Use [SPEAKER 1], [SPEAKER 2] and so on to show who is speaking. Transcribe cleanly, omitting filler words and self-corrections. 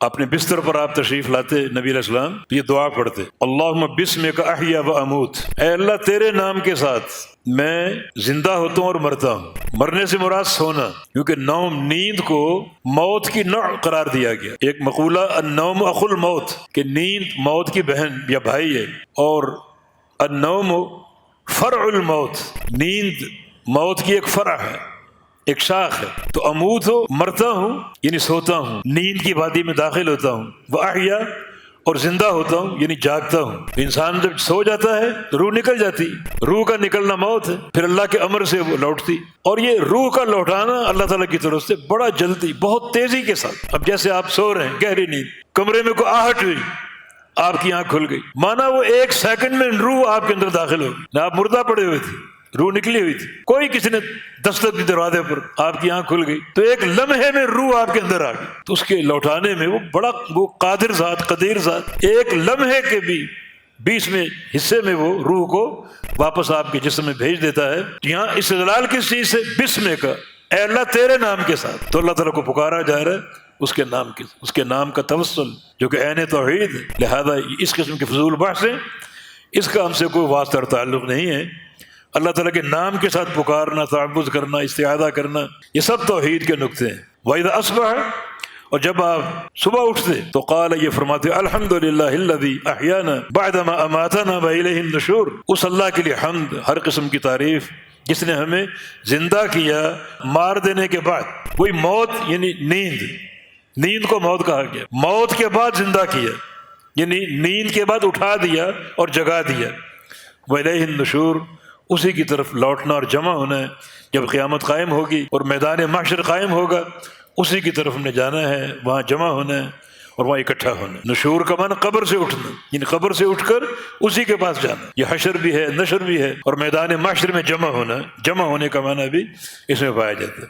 [SPEAKER 1] اپنے بستر پر آپ تشریف لاتے نبی علیہ السلام، یہ دعا پڑھتے، اللہم بسمک احیا و اموت، اے اللہ تیرے نام کے ساتھ میں زندہ ہوتا ہوں اور مرتا ہوں۔ مرنے سے مراد سونا، کیونکہ نوم نیند کو موت کی نوع قرار دیا گیا۔ ایک مقولہ النوم اخو الموت، کہ نیند موت کی بہن یا بھائی ہے، اور النوم فرع الموت، نیند موت کی ایک فرع ہے، ایک شاخ ہے۔ تو اموت ہو مرتا ہوں یعنی سوتا ہوں، نیند کی وادی میں داخل ہوتا ہوں، وہ احیا اور زندہ ہوتا ہوں یعنی جاگتا ہوں۔ انسان جب سو جاتا ہے تو روح نکل جاتی، روح کا نکلنا موت ہے، پھر اللہ کے امر سے وہ لوٹتی، اور یہ روح کا لوٹانا اللہ تعالیٰ کی طرف سے بڑا جلدی، بہت تیزی کے ساتھ۔ اب جیسے آپ سو رہے ہیں گہری نیند، کمرے میں کوئی آہٹ ہوئی، آپ کی آنکھ کھل گئی، مانا وہ ایک سیکنڈ میں روح آپ کے اندر داخل ہو گئی، نہ آپ مردہ پڑے ہوئے تھے، روح نکلی ہوئی تھی، کوئی کسی نے دستک دی دروازے پر، آپ کی آنکھ کھل گئی، تو ایک لمحے میں روح آپ کے اندر آ گئی۔ تو اس کے لوٹانے میں وہ قادر ذات، قدیر ذات، ایک لمحے کے بھی 20ویں حصے میں وہ روح کو واپس آپ کے جسم میں بھیج دیتا ہے۔ یہاں استدلال کس چیز سے؟ بسم کا، اے اللہ تیرے نام کے ساتھ، تو اللہ تعالیٰ کو پکارا جا رہا ہے اس کے نام کا توسل، جو کہ عین توحید ہے۔ لہذا اس قسم کے فضول بحثیں، اس کا ہم سے کوئی واسطہ اور تعلق نہیں ہے۔ اللہ تعالیٰ کے نام کے ساتھ پکارنا، تعبد کرنا، استعاذہ کرنا، یہ سب توحید کے نقطے ہیں۔ وَإِذَا أَصْبَحَ، اور جب آپ صبح اٹھتے تو قال، یہ فرماتے الحمدللہ الذی احیانا بعدما اماتنا وإلیہ النشور، اس اللہ کے لیے حمد، ہر قسم کی تعریف جس نے ہمیں زندہ کیا مار دینے کے بعد۔ وہی موت یعنی نیند کو موت کہا گیا، موت کے بعد زندہ کیا یعنی نیند کے بعد اٹھا دیا اور جگا دیا۔ وإلیہ النشور، اسی کی طرف لوٹنا اور جمع ہونا ہے۔ جب قیامت قائم ہوگی اور میدان محشر قائم ہوگا، اسی کی طرف ہم نے جانا ہے، وہاں جمع ہونا ہے اور وہاں اکٹھا ہونا ہے۔ نشور کا معنی قبر سے اٹھنا، یعنی قبر سے اٹھ کر اسی کے پاس جانا۔ یہ حشر بھی ہے، نشر بھی ہے، اور میدان محشر میں جمع ہونا، جمع ہونے کا معنی بھی اس میں پایا جاتا ہے۔